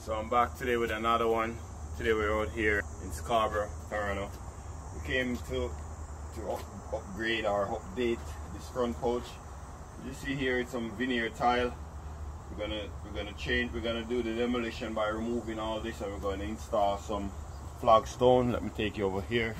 So I'm back today with another one. Today we're out here in Scarborough, Toronto. We came to upgrade or update this front porch. You see here it's some veneer tile. We're gonna do the demolition by removing all this, and we're gonna install some flagstone. Let me take you over here.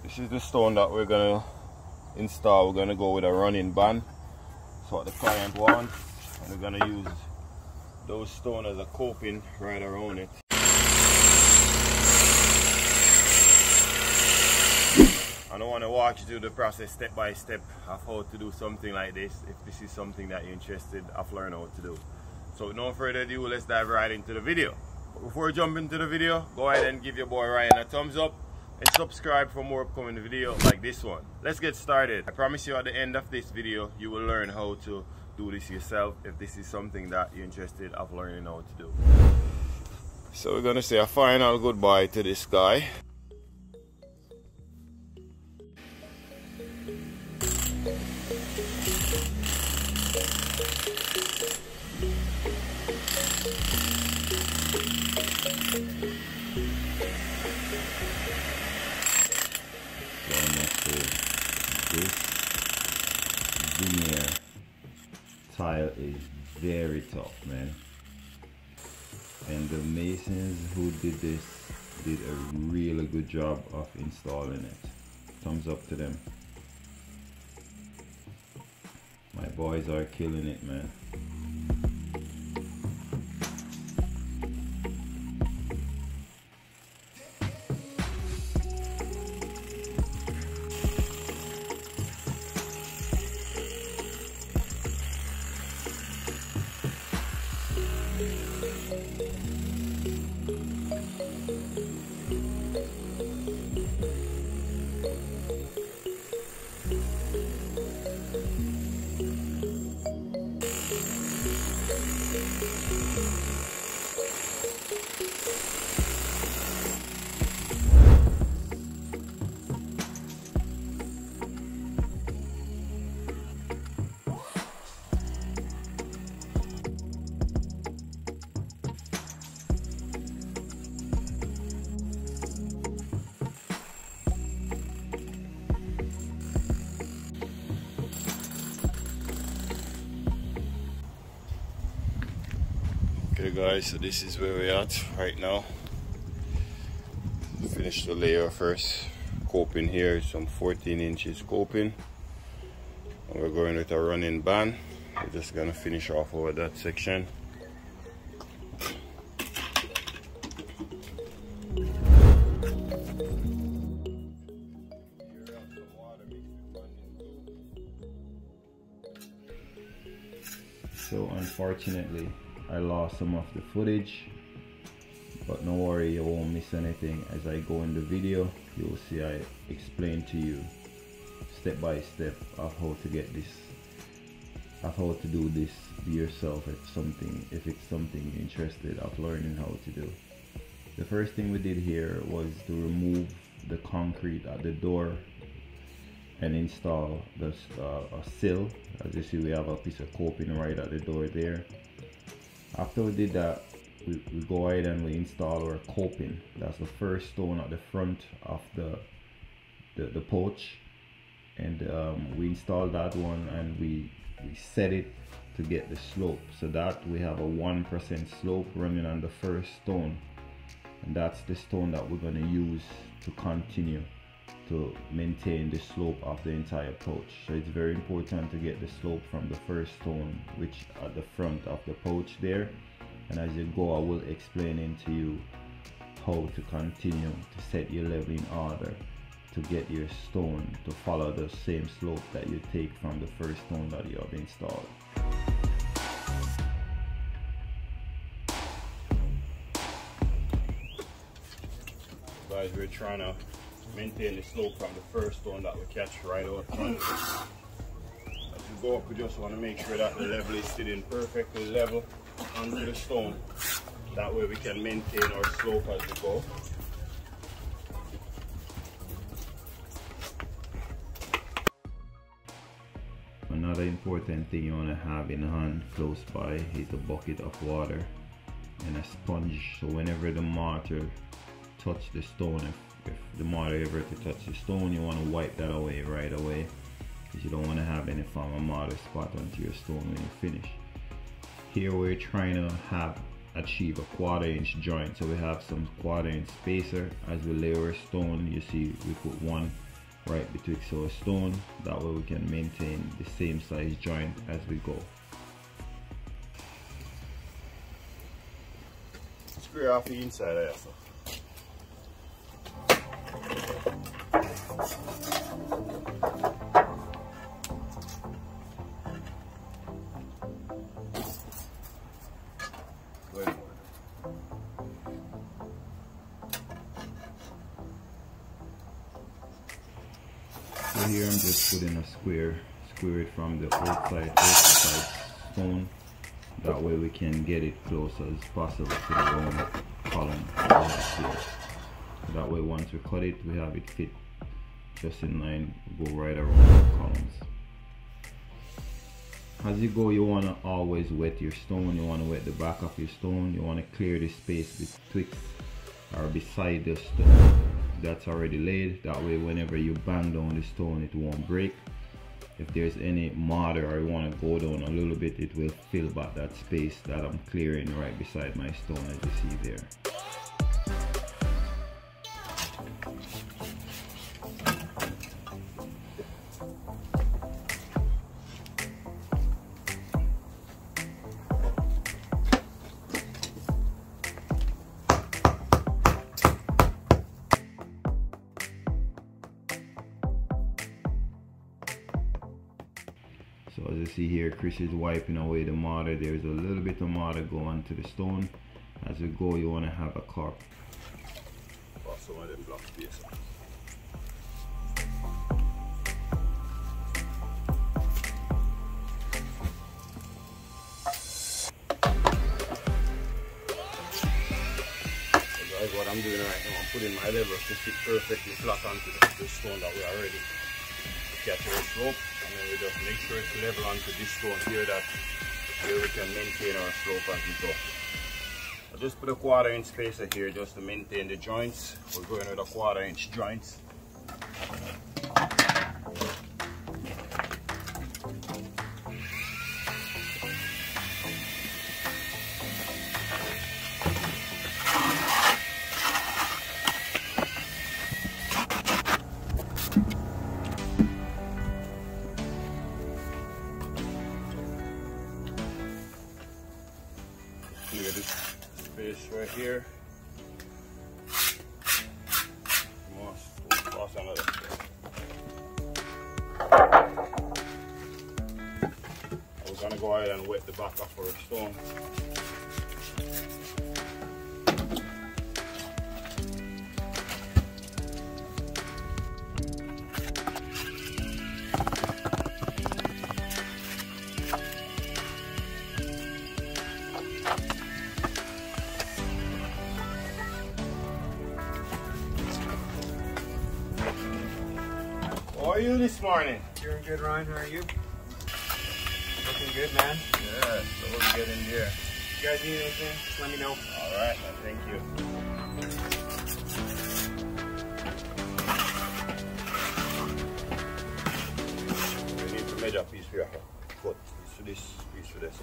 This is the stone that we're gonna install. We're gonna go with a running band. That's what the client wants, and we're gonna use those stones as a coping right around it. I don't want to walk you through the process step by step of how to do something like this. If this is something that you're interested of learning how to do. So with no further ado, let's dive right into the video. But before we jump into the video, go ahead and give your boy Ryan a thumbs up and subscribe for more upcoming videos like this one. Let's get started. I promise you at the end of this video, you will learn how to do this yourself if this is something that you're interested of learning how to do. So we're gonna say a final goodbye to this guy. This veneer tile is very tough, man, and the masons who did this did a really good job of installing it. Thumbs up to them. My boys are killing it, man. Okay guys, so this is where we're at right now. Finish the layer first. Coping here, some 14 inches coping. And we're going with a running band. We're just gonna finish off over that section. So unfortunately, I lost some of the footage, but no worry, you won't miss anything. As I go in the video, you'll see I explain to you step by step of how to get this, of how to do this yourself if it's something you're interested of learning how to do. The first thing we did here was to remove the concrete at the door and install a sill. As you see, we have a piece of coping right at the door there. After we did that, we go ahead and we install our coping. That's the first stone at the front of the porch, and we installed that one, and we set it to get the slope, so that we have a 1% slope running on the first stone, and that's the stone that we're going to use to continue to maintain the slope of the entire porch. So it's very important to get the slope from the first stone, which at the front of the porch there. And as you go, I will explain to you how to continue to set your level in order to get your stone to follow the same slope that you take from the first stone that you have installed. Guys, we're trying to maintain the slope from the first stone that we catch right out front. As you go up, we just want to make sure that the level is sitting perfectly level onto the stone. That way we can maintain our slope as we go. Another important thing you want to have in hand close by is a bucket of water and a sponge, so whenever the mortar touch the stone, if the mortar ever to touch the stone, you want to wipe that away right away, because you don't want to have any form of mortar spot onto your stone when you finish. Here we're trying to achieve a 1/4 inch joint, so we have some 1/4 inch spacer. As we lay our stone, you see we put one right betwixt our stone, that way we can maintain the same size joint as we go. Square off the inside there, so. So here I'm just putting a square it from the outside stone, that way we can get it close as possible to the round column. That way once we cut it, we have it fit just in line, go right around the columns. As you go, you want to always wet your stone, you want to wet the back of your stone, you want to clear the space betwixt or beside the stone that's already laid, that way whenever you bang down the stone it won't break. If there's any mortar or you want to go down a little bit, it will fill back that space that I'm clearing right beside my stone, as you see there. So as you see here, Chris is wiping away the mortar. There's a little bit of mortar going to the stone. As you go, you want to have a cork. Some of them block space. Guys, what I'm doing right now, I'm putting my levers to fit perfectly flat onto the stone that we are ready to catch our slope. And then we just make sure it's level onto this stone here, that here we can maintain our slope as we go. I just put a 1/4 inch spacer here just to maintain the joints. We're going with a 1/4 inch joints. Clear this space right here. Pass another. We're gonna go ahead and wet the back of our stone. How are you this morning? Doing good, Ryan. How are you? Looking good, man. Yeah, so we'll get in there. If you guys need anything, just let me know. Alright, thank you. We need to measure a piece for your foot. Piece for this, piece for this.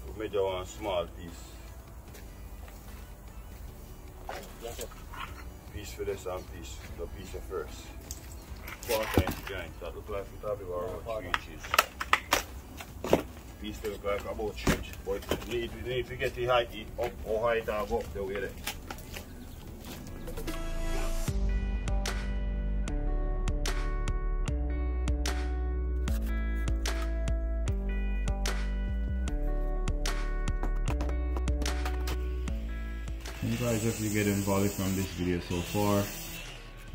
We'll measure one small piece. Piece for this and piece, the piece of first. 1/4 inch joint, that look like it will be about 3 inches. Piece to look like about 3 inches, but we need to get the height up or height or go up the way there. And guys, if you get involved from this video so far,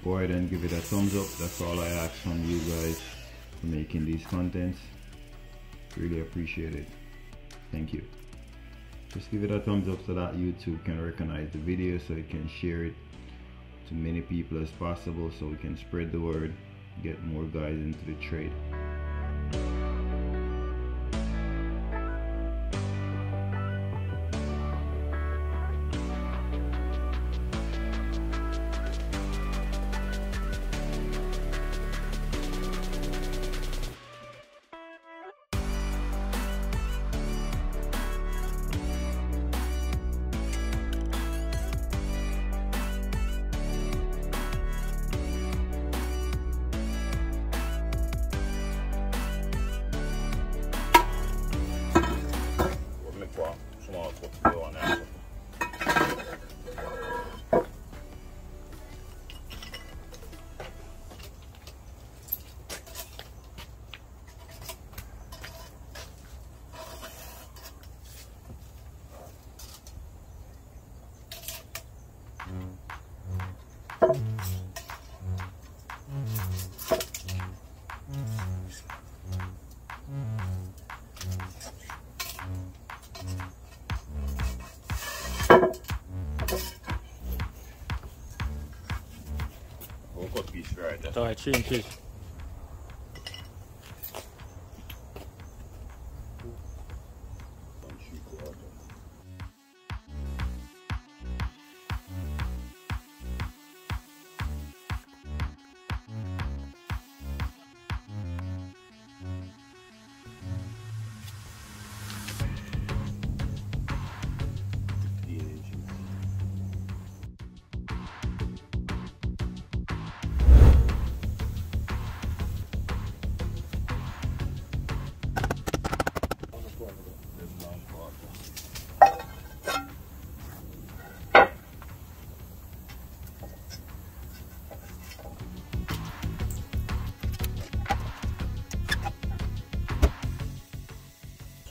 go ahead and give it a thumbs up. That's all I ask from you guys for making these contents. Really appreciate it. Thank you. Just give it a thumbs up so that YouTube can recognize the video, so it can share it to many people as possible, so we can spread the word, get more guys into the trade. Alright, 3 inches.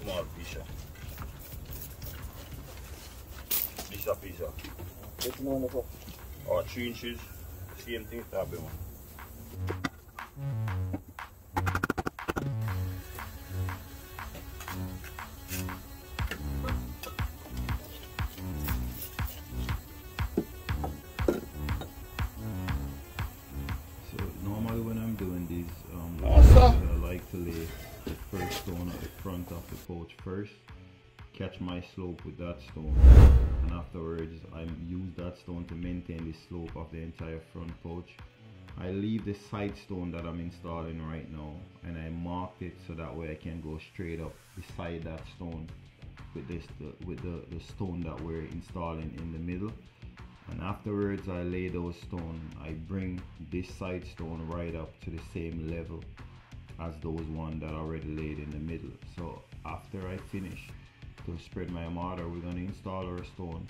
Small piece. This a piece. Which one is it? Or 3 inches. Same thing to have one. So normally when I'm doing these, Awesome. I like to lay the first stone at the front of the porch first, catch my slope with that stone, and afterwards I use that stone to maintain the slope of the entire front porch. I leave the side stone that I'm installing right now, and I marked it so that way I can go straight up beside that stone with the stone that we're installing in the middle. And afterwards I lay those stones. I bring this side stone right up to the same level as those one that I already laid in the middle. So after I finish to spread my mortar, we're going to install our stone,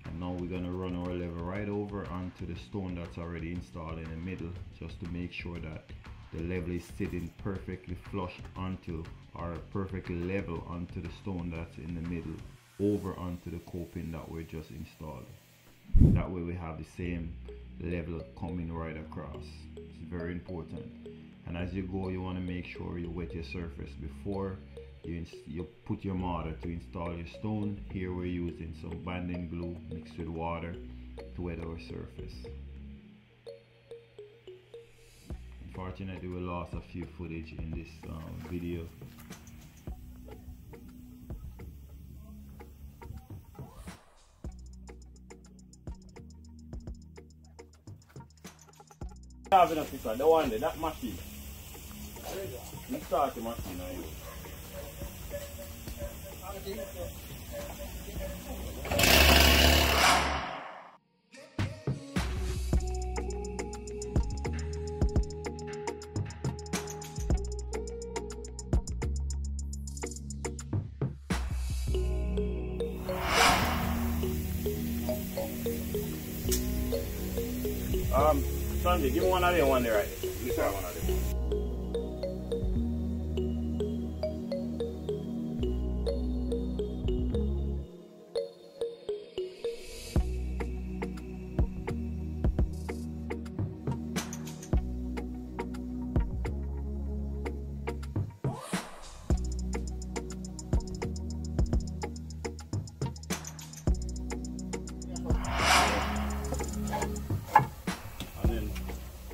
and now we're going to run our level right over onto the stone that's already installed in the middle, just to make sure that the level is sitting perfectly flush onto, or perfectly level onto the stone that's in the middle, over onto the coping that we're just installing. That way we have the same level coming right across. It's very important. And as you go, you want to make sure you wet your surface before you put your mortar to install your stone. Here we're using some banding glue mixed with water to wet our surface. Unfortunately, we lost a few footage in this video. Having a piece of the one there, that machine. You start the machine now. Sandy, give me one of them one there, right? Give me one of them.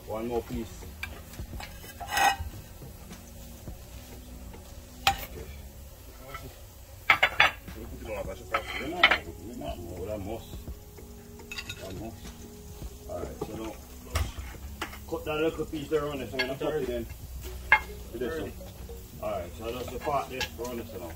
One more piece. Alright, so now cut that little piece there on it, so I'm going to cut it in with this one. Alright, so that's the part there on this now.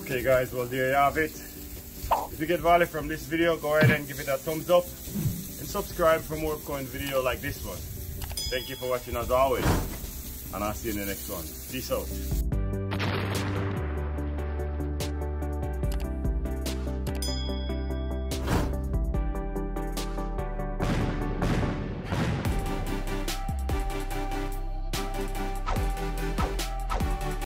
Okay guys, well there you have it. If you get value from this video, go ahead and give it a thumbs up and subscribe for more upcoming video like this one. Thank you for watching as always, and I'll see you in the next one. Peace out.